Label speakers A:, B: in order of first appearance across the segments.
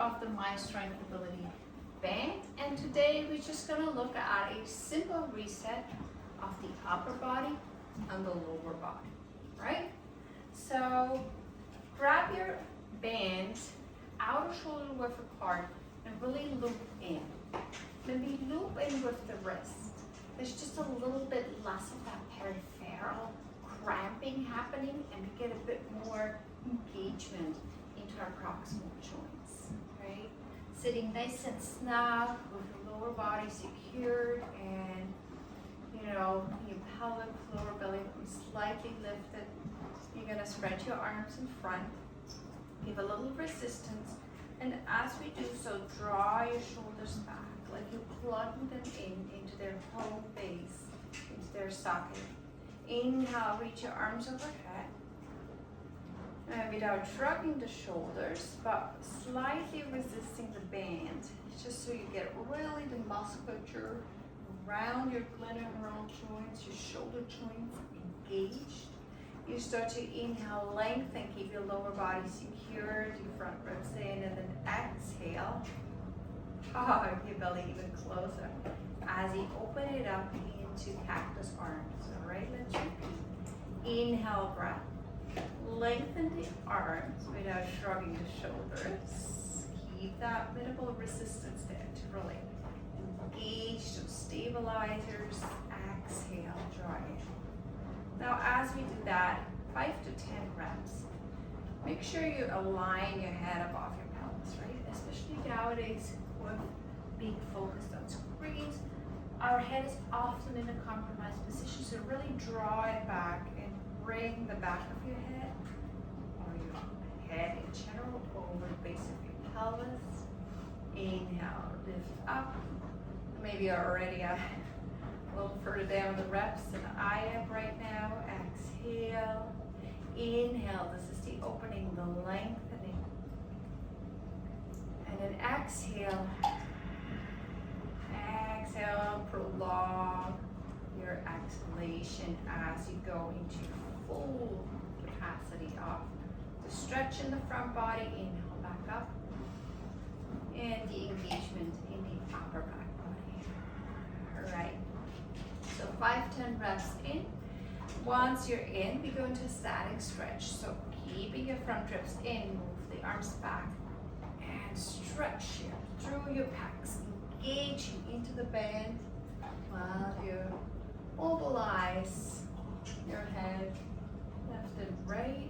A: of the My StrengthAbility band, and today we're just going to look at a simple reset of the upper body and the lower body, right? So grab your band, outer shoulder width apart, and really loop in. Maybe loop in with the wrist. There's just a little bit less of that peripheral cramping happening, and we get a bit more engagement into our proximal joints, right? Sitting nice and snug with the lower body secured, and your pelvic floor, belly button slightly lifted. You're gonna spread your arms in front, give a little resistance, and as we do so, draw your shoulders back, like you're plugging them into their home base, into their socket. Inhale, reach your arms overhead. And without shrugging the shoulders, but slightly resisting the band, just so you get really the musculature around your gluteal joints, your shoulder joints engaged. You start to inhale, lengthen, keep your lower body secured, your front ribs in, and then exhale. Your belly even closer as you open it up into cactus arms. All right, let's repeat. Inhale, breath. Lengthen the arms without shrugging the shoulders. Keep that minimal resistance there to really engage those stabilizers. Exhale, draw it. Now, as we do that, 5 to 10 reps, make sure you align your head above your pelvis, right? Especially nowadays with being focused on screens, our head is often in a compromised position, so really draw it back and bring the back of your head, or your head in general, over the base of your pelvis. Inhale, lift up. Maybe you're already a little further down the reps than I am right now. Exhale. Inhale, this is the opening, the lengthening. And then exhale. Exhale, prolong your exhalation as you go into full capacity of the stretch in the front body. Inhale back up. And the engagement in the upper back body. All right. So 5-10 reps in. Once you're in, we go into a static stretch. So keeping your front ribs in, move the arms back, and stretch here through your pecs, engaging into the band while you mobilize your head left and right.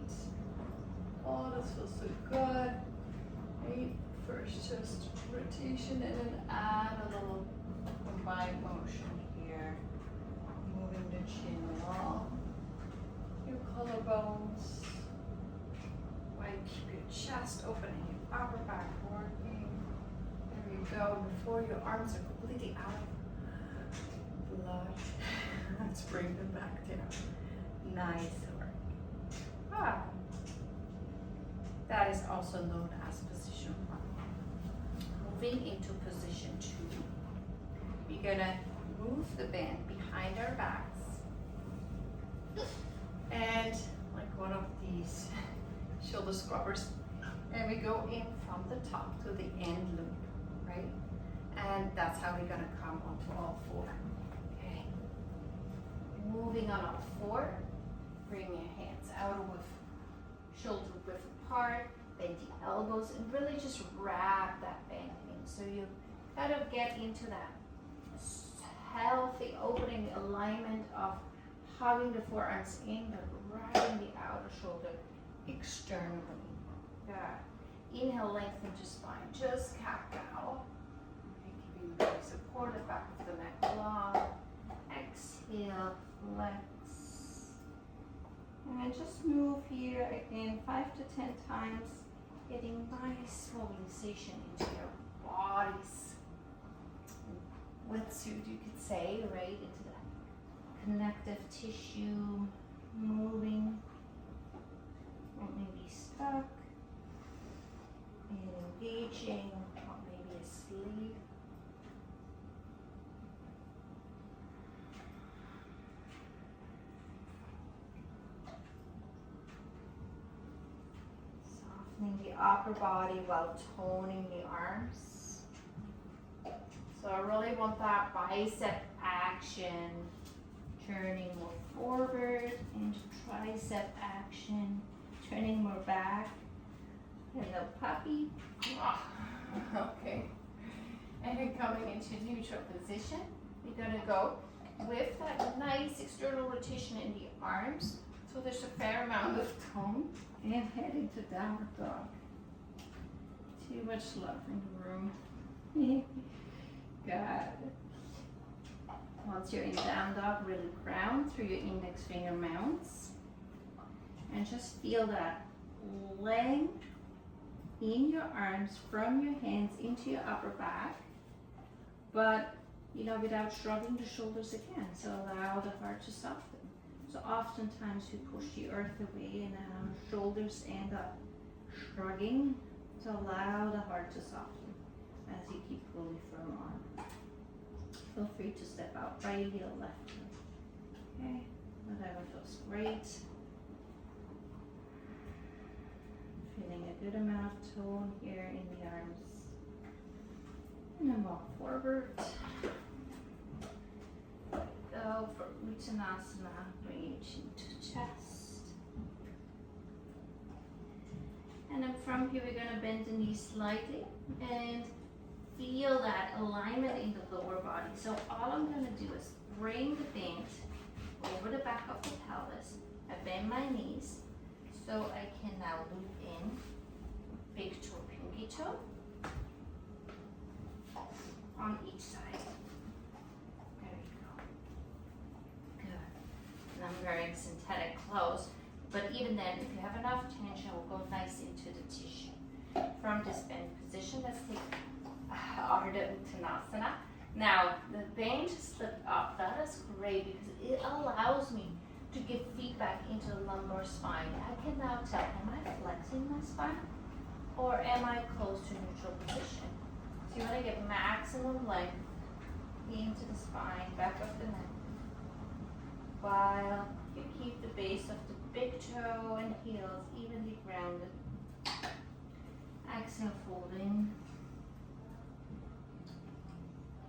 A: Oh, this feels so good. Right? First, just rotation, and then add a little combined motion here. Moving the chin along your collarbones. While you keep your chest open and your upper back working. There you go. Before your arms are completely out of blood, let's bring them back down. Nice work. That is also known as position 1. Moving into position 2. We're gonna move the band behind our backs, and like one of these shoulder scrubbers, and we go in from the top to the end loop, right? And that's how we're gonna come onto all 4. Okay. Moving on all 4, bring your hands out with shoulder width apart, bend the elbows, and really just wrap that band in. So you kind of get into that healthy opening alignment of hugging the forearms in, but riding the outer shoulder externally. Yeah. Inhale, lengthen your spine, just cat-cow. Keeping the body supported, back of the neck long. Exhale, flex. And then just move here again 5 to 10 times, getting nice mobilization into your bodies. Wetsuit, you could say, right, into the connective tissue, moving, or maybe stuck, and engaging, or maybe asleep. strengthening the upper body while toning the arms. So I really want that bicep action, turning more forward, and tricep action, turning more back. Hello, puppy. Okay. And then coming into neutral position, we're gonna go with that nice external rotation in the arms. So there's a fair amount of tone. And heading to downward dog. Too much love in the room. Got it. Once you're in down dog, really ground through your index finger mounts. And just feel that length in your arms from your hands into your upper back. But, you know, without shrugging the shoulders again. So allow the heart to soften. So oftentimes we push the earth away and our shoulders end up shrugging. So allow the heart to soften as you keep really firm on. Feel free to step out right heel, left heel. Okay, whatever feels great. Feeling a good amount of tone here in the arms. And then walk forward. Go for Uttanasana, bring your chin to chest. And then from here we're going to bend the knees slightly and feel that alignment in the lower body. So all I'm going to do is bring the bend over the back of the pelvis. I bend my knees so I can now loop in big toe, pinky toe on each side. I'm wearing synthetic clothes, but even then, if you have enough tension, we'll go nice into the tissue. From this bend position, let's take Ardha Uttanasana. Now, the bend slipped up. That is great because it allows me to give feedback into the lumbar spine. I can now tell, am I flexing my spine or am I close to neutral position? So you want to get maximum length into the spine, back of the neck, while you keep the base of the big toe and heels evenly grounded. Exhale, folding.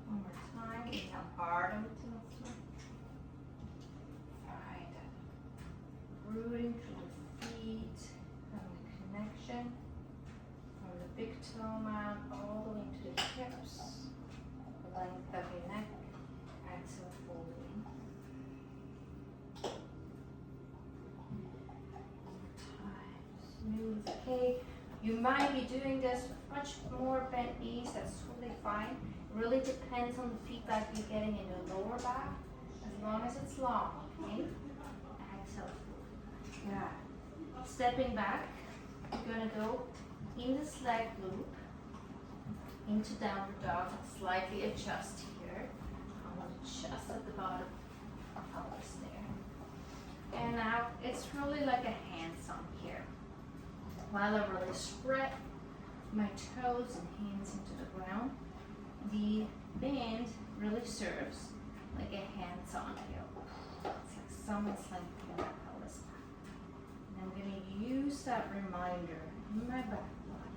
A: One more time. Inhale, hard on the Uttanasana. Right. Rooting through the feet, having a connection from the big toe mount all the way to the hips. The length of your neck. Exhale, folding. Smooth. Okay, you might be doing this with much more bent knees. That's totally fine. It really depends on the feedback you're getting in your lower back, as long as it's long. Okay. Exhale. Yeah. Stepping back, you're gonna go in this leg loop into downward dog. Slightly adjust here. I want to adjust at the bottom of pelvis there. And now it's really like a hands-on here. While I really spread my toes and hands into the ground, the bend really serves like a hands-on here. It's like someone's lengthening that pelvis back. And I'm going to use that reminder in my back body.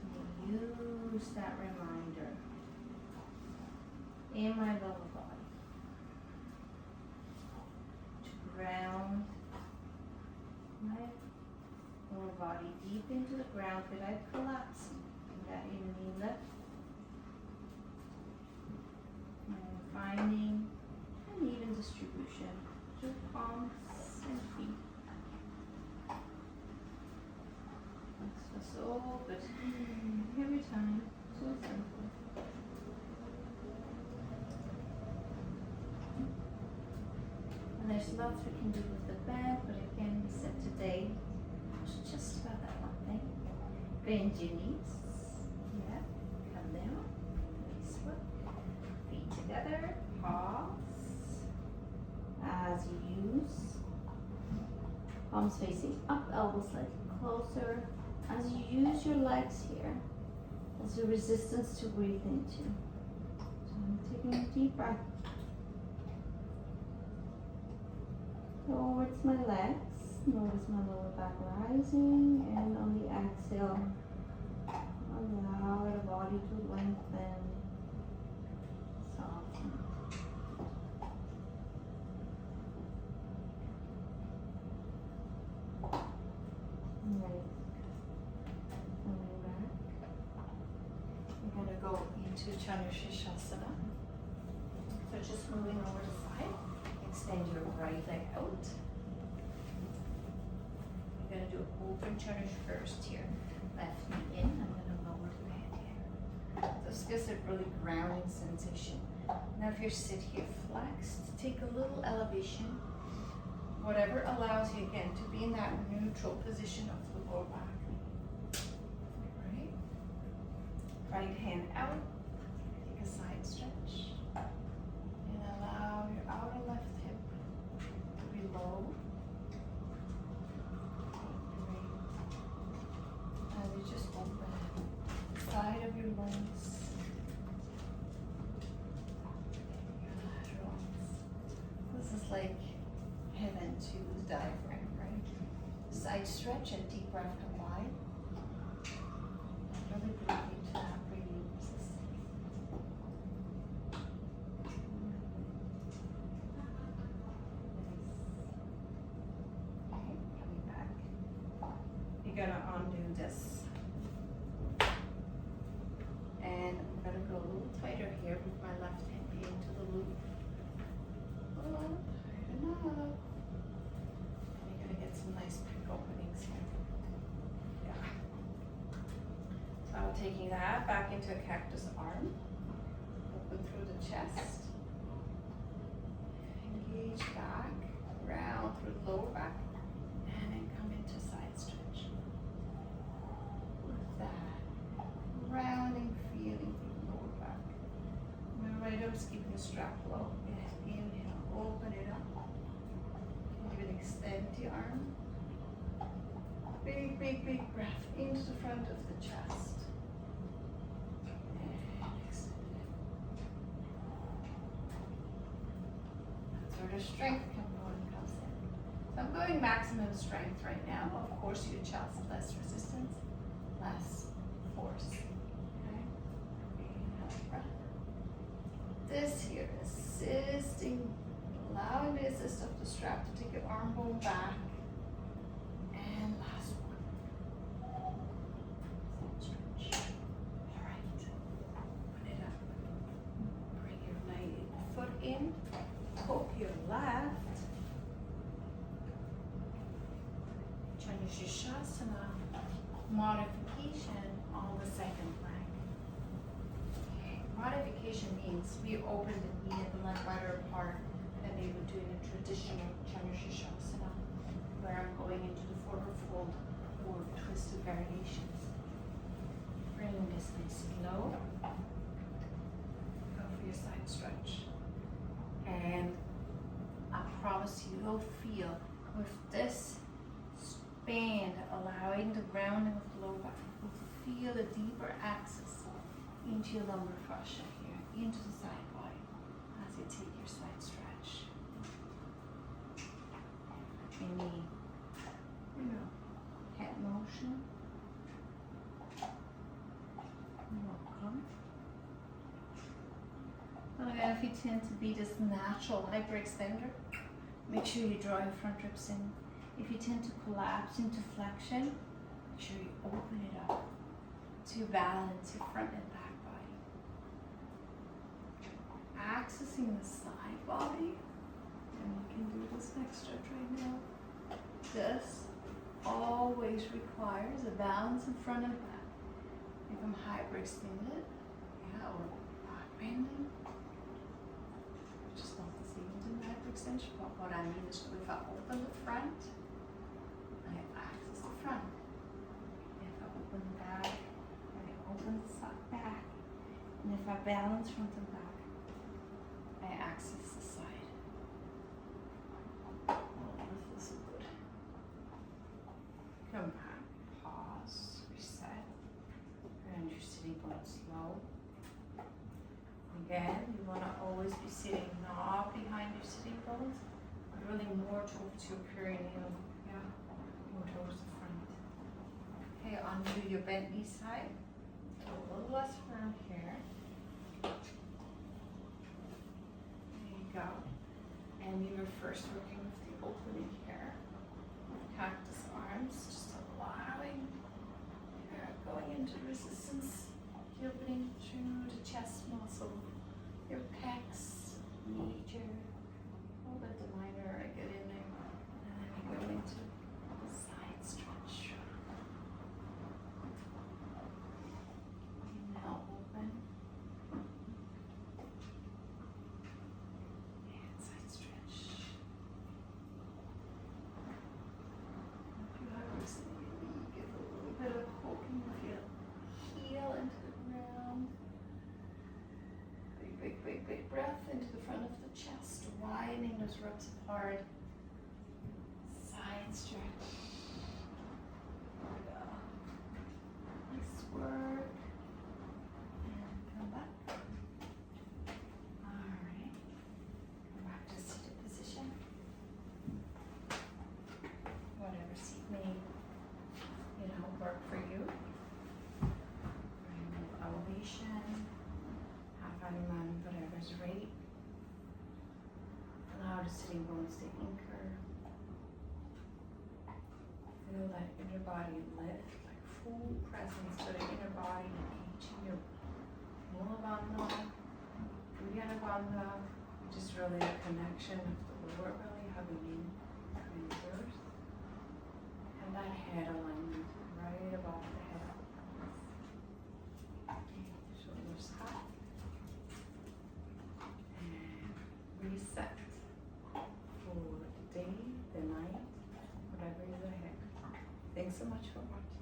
A: I'm going to use that reminder in my lower body to ground my lower body deep into the ground without collapsing. That evenly lift. And finding an even distribution through palms and feet. That's so good. Every time. So simple. And there's lots we can do with the bend, but again, we said today, just about that one thing. Bend your knees. Yeah. Come down. Nice foot. Feet together. Pause. As you use. Palms facing up, elbows slightly closer. As you use your legs here, as a resistance to breathe into. So I'm taking a deep breath towards my legs.
B: Notice my lower back rising, and on the exhale, allow the body to lengthen, soften. Nice. Coming back.
A: We're going to go into Chandrashirshasana. So just moving over the side. Extend your right leg out. We're going to do open Chandrash first here. Left knee in, and then a lower the head here. So this gives a really grounding sensation. Now if you sit here flexed, take a little elevation. Whatever allows you again to be in that neutral position of the lower back. Right? Right hand out. Take a side stretch. And allow your outer left hip to be low. And you just open the side of your lungs. Your laterals. This is like heaven to the diaphragm, right? Side stretch and deep breath come wide. Really breathe into that breathing resistance. Okay, coming back. You're gonna undo this. And I'm gonna go a little tighter here with my left hand into the loop. Oh, tighten up. And you're gonna get some nice pick openings here. Yeah. So I'm taking that back into a cactus arm. Open through the chest. Engage back, round through the lower back, and then come into side stretch. With that rounding feeling through the lower back. My right arm's keeping the strap low. Inhale, open it up. Even extend the arm. Big, big, big breath into the front of the chest. And extend it. That's where the strength component comes in. So I'm going maximum strength right now. Of course, you adjust less resistance, less force. Okay? Inhale, breath. This here, assisting, allowing the assist of the strap to take your arm bone back. And last one. Stretch. All right. Open it up. Bring your right foot in. Hook your left. Chandrashirshasana modification on the second leg. Okay. Modification means we open the knee and the leg wider apart than we would do in a traditional Chandrashirshasana, where I'm going into the forward fold or twisted variations. Bringing this nice and low. Go for your side stretch. And I promise you, you'll feel with this band allowing the grounding of the lower back, you'll feel the deeper access into your lumbar fascia here, into the side body as you take your side stretch. Any, head motion. Welcome. And again, if you tend to be this natural hyperextender, make sure you draw your front ribs in. If you tend to collapse into flexion, make sure you open it up to balance your front and back body. Accessing the side body, and you can do this next stretch right now. This always requires a balance in front and back. If I'm hyperextended, or back bending, just not the same as in hyperextension. But what I mean is if I open the front, I access the front. If I open the back, I open the back. And if I balance front and back, I access the side. Oh, this is so good. Come back, pause, reset. And you're sitting bones low. Again, you want to always be sitting not behind your sitting bones, but really more towards your perineum. Yeah. onto your bent knee side. A little less firm here. There you go. And you were first working with the opening here. Cactus arms, just allowing going into resistance. The opening through the chest muscle, your pecs, major, a little bit the minor, get in there. And then we go into the side stretch. Now open. And side stretch. If you have this, maybe give a little bit of poking with your heel into the ground. Big, big, big, big breath into the front of the chest, widening those ribs apart. Side stretch. There we go. Nice work. And come back. Alright. Go back to seated position. Whatever seat may, work for you. Bring a little elevation. Half Ironman, whatever's right. Allow the sitting bones to anchor. Feel that inner body lift, like full presence to the inner body, engaging your Mula Bandha, Uddiyana Bandha, which is really a connection of the lower belly, hugging in between the earth, and that head alignment right above the head. Shoulders up. Reset for the day, the night, whatever is ahead. Thanks so much for watching.